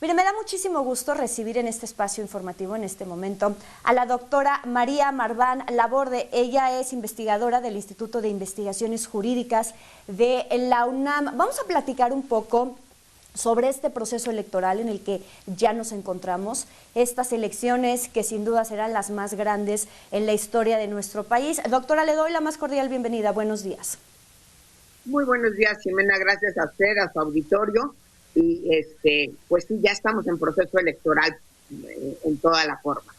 Mire, me da muchísimo gusto recibir en este espacio informativo, en este momento, a la doctora María Marván Laborde. Ella es investigadora del Instituto de Investigaciones Jurídicas de la UNAM. Vamos a platicar un poco sobre este proceso electoral en el que ya nos encontramos, estas elecciones que sin duda serán las más grandes en la historia de nuestro país. Doctora, le doy la más cordial bienvenida. Buenos días. Muy buenos días, Ximena. Gracias a usted, a su auditorio. Y pues sí, ya estamos en proceso electoral en toda la forma.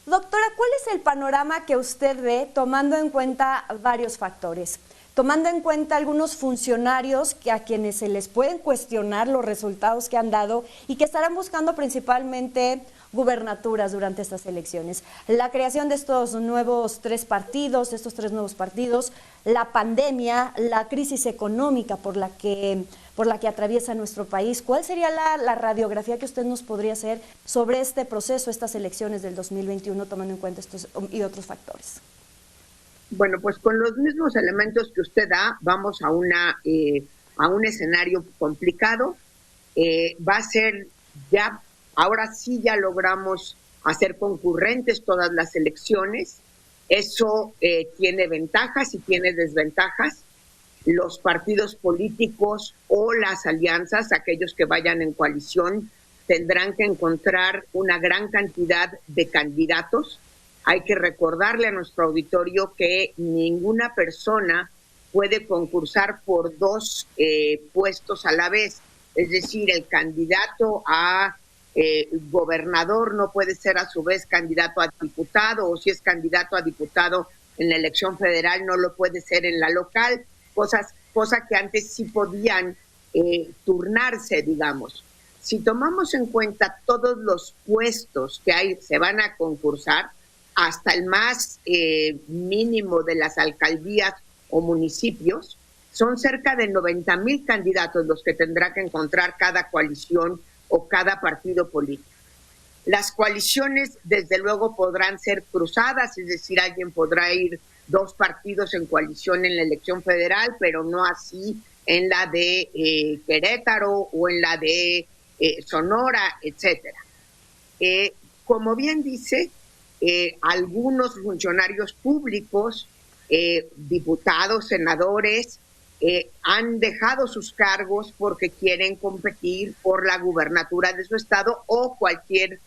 Doctora, ¿cuál es el panorama que usted ve tomando en cuenta varios factores? Tomando en cuenta algunos funcionarios a quienes se les pueden cuestionar los resultados que han dado y que estarán buscando principalmente gubernaturas durante estas elecciones. La creación de estos tres nuevos partidos, la pandemia, la crisis económica por la que atraviesa nuestro país. ¿Cuál sería la radiografía que usted nos podría hacer sobre este proceso, estas elecciones del 2021, tomando en cuenta estos y otros factores? Bueno, pues con los mismos elementos que usted da, vamos a un escenario complicado. Va a ser ya, ahora sí ya logramos hacer concurrentes todas las elecciones. Eso tiene ventajas y tiene desventajas. Los partidos políticos o las alianzas, aquellos que vayan en coalición, tendrán que encontrar una gran cantidad de candidatos. Hay que recordarle a nuestro auditorio que ninguna persona puede concursar por dos puestos a la vez. Es decir, el candidato a gobernador no puede ser a su vez candidato a diputado, o si es candidato a diputado en la elección federal no lo puede ser en la local, cosa que antes sí podían turnarse, digamos. Si tomamos en cuenta todos los puestos que se van a concursar, hasta el más mínimo de las alcaldías o municipios, son cerca de 90,000 candidatos los que tendrá que encontrar cada coalición o cada partido político. Las coaliciones, desde luego, podrán ser cruzadas, es decir, alguien podrá ir dos partidos en coalición en la elección federal, pero no así en la de Querétaro o en la de Sonora, etcétera. Como bien dice, algunos funcionarios públicos, diputados, senadores, han dejado sus cargos porque quieren competir por la gubernatura de su estado o cualquier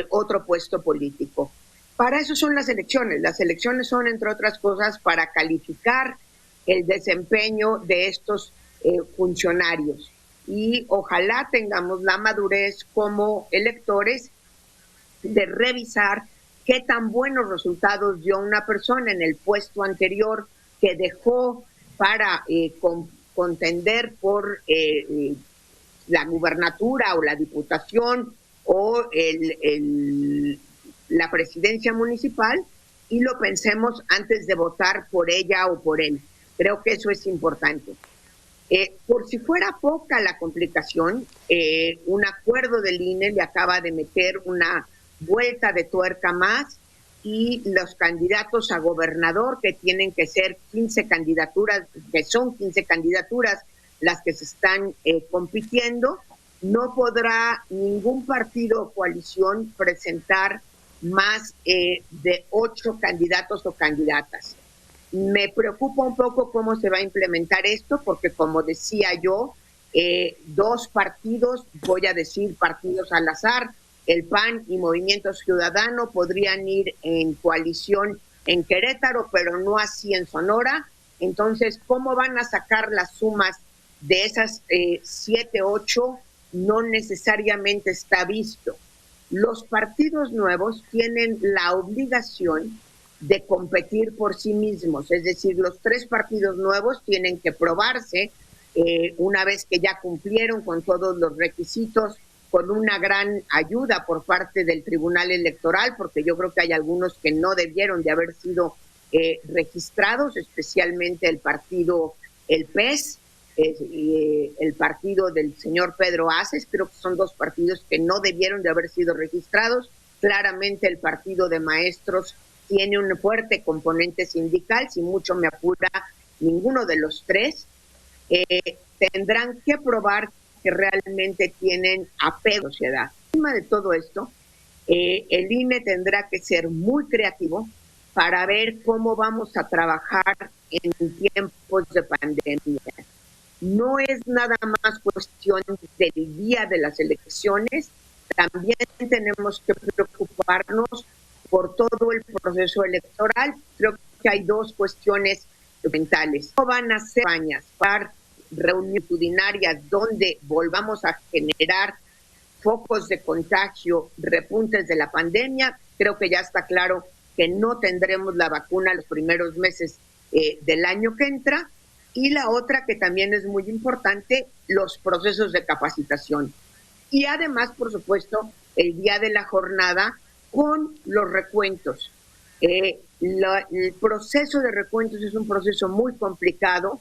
otro puesto político. Para eso son las elecciones. Las elecciones son, entre otras cosas, para calificar el desempeño de estos funcionarios. Y ojalá tengamos la madurez como electores de revisar qué tan buenos resultados dio una persona en el puesto anterior que dejó para contender por la gubernatura o la diputación o la presidencia municipal, y lo pensemos antes de votar por ella o por él. Creo que eso es importante. Por si fuera poca la complicación, un acuerdo del INE le acaba de meter una vuelta de tuerca más, y los candidatos a gobernador, que tienen que ser 15 candidaturas, que son 15 candidaturas las que se están compitiendo, no podrá ningún partido o coalición presentar más de 8 candidatos o candidatas. Me preocupa un poco cómo se va a implementar esto, porque como decía yo, dos partidos, voy a decir partidos al azar, el PAN y Movimiento Ciudadano, podrían ir en coalición en Querétaro, pero no así en Sonora. Entonces, ¿cómo van a sacar las sumas de esas 7, 8? No necesariamente está visto. Los partidos nuevos tienen la obligación de competir por sí mismos, es decir, los 3 partidos nuevos tienen que probarse una vez que ya cumplieron con todos los requisitos, con una gran ayuda por parte del Tribunal Electoral, porque yo creo que hay algunos que no debieron de haber sido registrados, especialmente el partido, el PES, el partido del señor Pedro Aces. Creo que son 2 partidos que no debieron de haber sido registrados. Claramente el partido de maestros tiene un fuerte componente sindical, si mucho me apura, ninguno de los 3. Tendrán que probar que realmente tienen apego a la sociedad. Encima de todo esto, el INE tendrá que ser muy creativo para ver cómo vamos a trabajar en tiempos de pandemia. No es nada más cuestión del día de las elecciones, también tenemos que preocuparnos por todo el proceso electoral. Creo que hay dos cuestiones fundamentales. No van a ser campañas para reunionarias donde volvamos a generar focos de contagio, repuntes de la pandemia. Creo que ya está claro que no tendremos la vacuna los primeros meses del año que entra. Y la otra, que también es muy importante, los procesos de capacitación. Y además, por supuesto, el día de la jornada con los recuentos. El proceso de recuentos es un proceso muy complicado.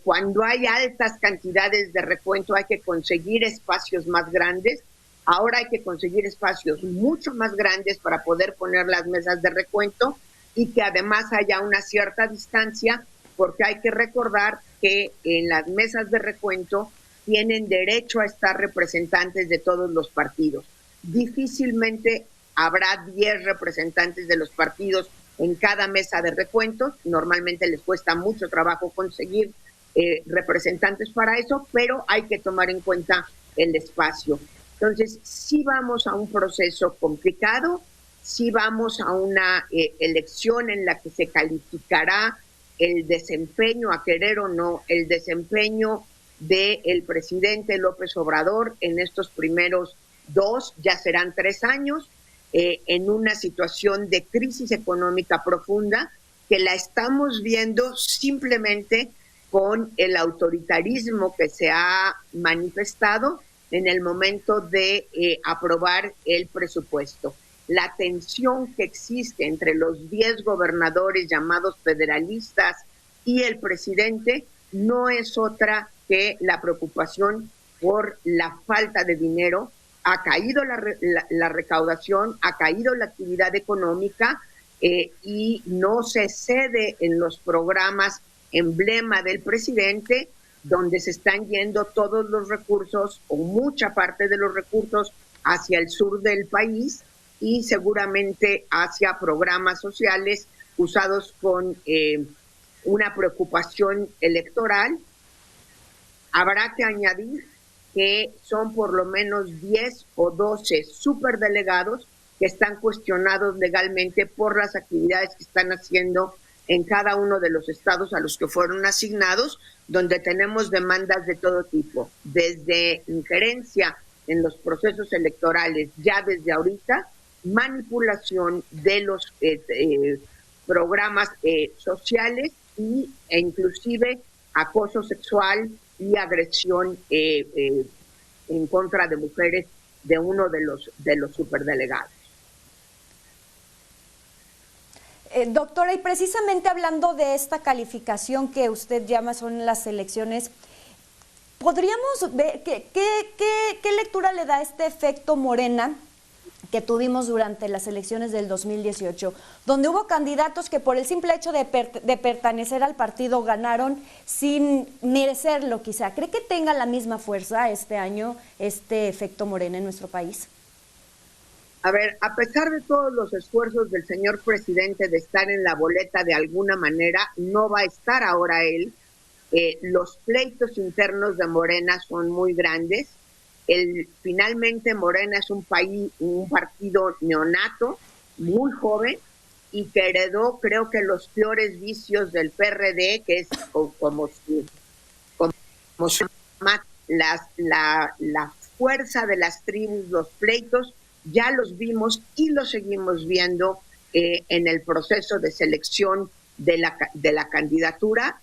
Cuando hay altas cantidades de recuento hay que conseguir espacios más grandes. Ahora hay que conseguir espacios mucho más grandes para poder poner las mesas de recuento y que además haya una cierta distancia, porque hay que recordar que en las mesas de recuento tienen derecho a estar representantes de todos los partidos. Difícilmente habrá 10 representantes de los partidos en cada mesa de recuentos. Normalmente les cuesta mucho trabajo conseguir representantes para eso, pero hay que tomar en cuenta el espacio. Entonces, sí vamos a un proceso complicado, sí vamos a una elección en la que se calificará el desempeño, a querer o no, el desempeño del presidente López Obrador en estos primeros 2, ya serán 3 años, en una situación de crisis económica profunda que la estamos viendo simplemente con el autoritarismo que se ha manifestado en el momento de aprobar el presupuesto. La tensión que existe entre los 10 gobernadores llamados federalistas y el presidente no es otra que la preocupación por la falta de dinero. Ha caído la recaudación, ha caído la actividad económica y no se cede en los programas emblema del presidente, donde se están yendo todos los recursos o mucha parte de los recursos hacia el sur del país y seguramente hacia programas sociales usados con una preocupación electoral. Habrá que añadir que son por lo menos 10 o 12 superdelegados que están cuestionados legalmente por las actividades que están haciendo en cada uno de los estados a los que fueron asignados, donde tenemos demandas de todo tipo, desde injerencia en los procesos electorales ya desde ahorita, manipulación de los programas sociales e inclusive acoso sexual y agresión en contra de mujeres de uno de los superdelegados. Doctora, y precisamente hablando de esta calificación que usted llama son las elecciones, ¿podríamos ver qué lectura le da este efecto Morena que tuvimos durante las elecciones del 2018, donde hubo candidatos que por el simple hecho de pertenecer al partido ganaron sin merecerlo quizá? ¿Cree que tenga la misma fuerza este año este efecto Morena en nuestro país? A ver, a pesar de todos los esfuerzos del señor presidente de estar en la boleta de alguna manera, no va a estar ahora él. Los pleitos internos de Morena son muy grandes. Finalmente Morena es un partido neonato, muy joven, y que heredó, creo que los peores vicios del PRD, que es como se llama la fuerza de las tribus, los pleitos. Ya los vimos y los seguimos viendo en el proceso de selección de la candidatura,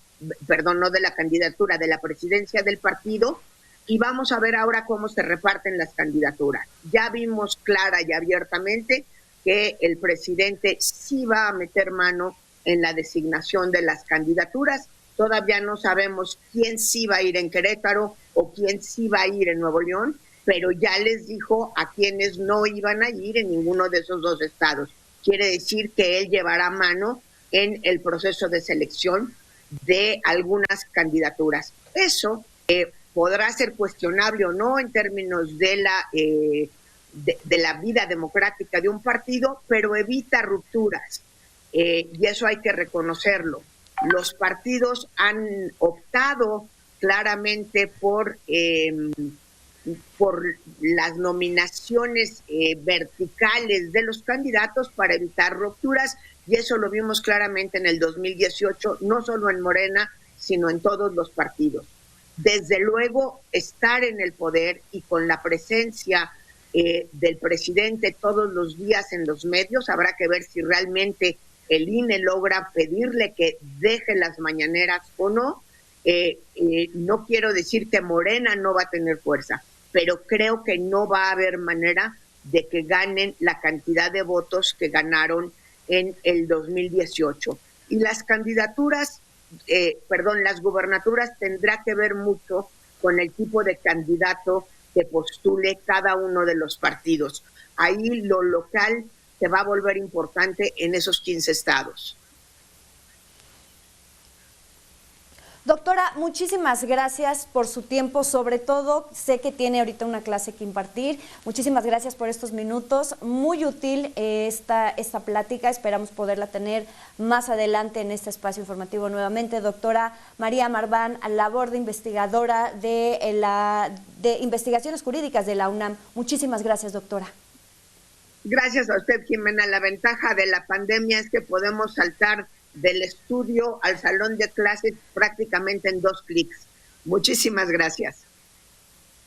perdón, no de la candidatura, de la presidencia del partido, y vamos a ver ahora cómo se reparten las candidaturas. Ya vimos clara y abiertamente que el presidente sí va a meter mano en la designación de las candidaturas. Todavía no sabemos quién sí va a ir en Querétaro o quién sí va a ir en Nuevo León, pero ya les dijo a quienes no iban a ir en ninguno de esos dos estados. Quiere decir que él llevará mano en el proceso de selección de algunas candidaturas. Eso podrá ser cuestionable o no en términos de la vida democrática de un partido, pero evita rupturas. Y eso hay que reconocerlo. Los partidos han optado claramente por las nominaciones verticales de los candidatos para evitar rupturas, y eso lo vimos claramente en el 2018, no solo en Morena, sino en todos los partidos. Desde luego, estar en el poder y con la presencia del presidente todos los días en los medios, habrá que ver si realmente el INE logra pedirle que deje las mañaneras o no. No quiero decir que Morena no va a tener fuerza, pero creo que no va a haber manera de que ganen la cantidad de votos que ganaron en el 2018. Y las candidaturas, las gubernaturas tendrá que ver mucho con el tipo de candidato que postule cada uno de los partidos. Ahí lo local se va a volver importante en esos 15 estados. Doctora, muchísimas gracias por su tiempo, sobre todo sé que tiene ahorita una clase que impartir. Muchísimas gracias por estos minutos, muy útil esta plática, esperamos poderla tener más adelante en este espacio informativo nuevamente. Doctora María Marván, labor de investigadora de investigaciones jurídicas de la UNAM. Muchísimas gracias, doctora. Gracias a usted, Jimena. La ventaja de la pandemia es que podemos saltar del estudio al salón de clases prácticamente en 2 clics. Muchísimas gracias.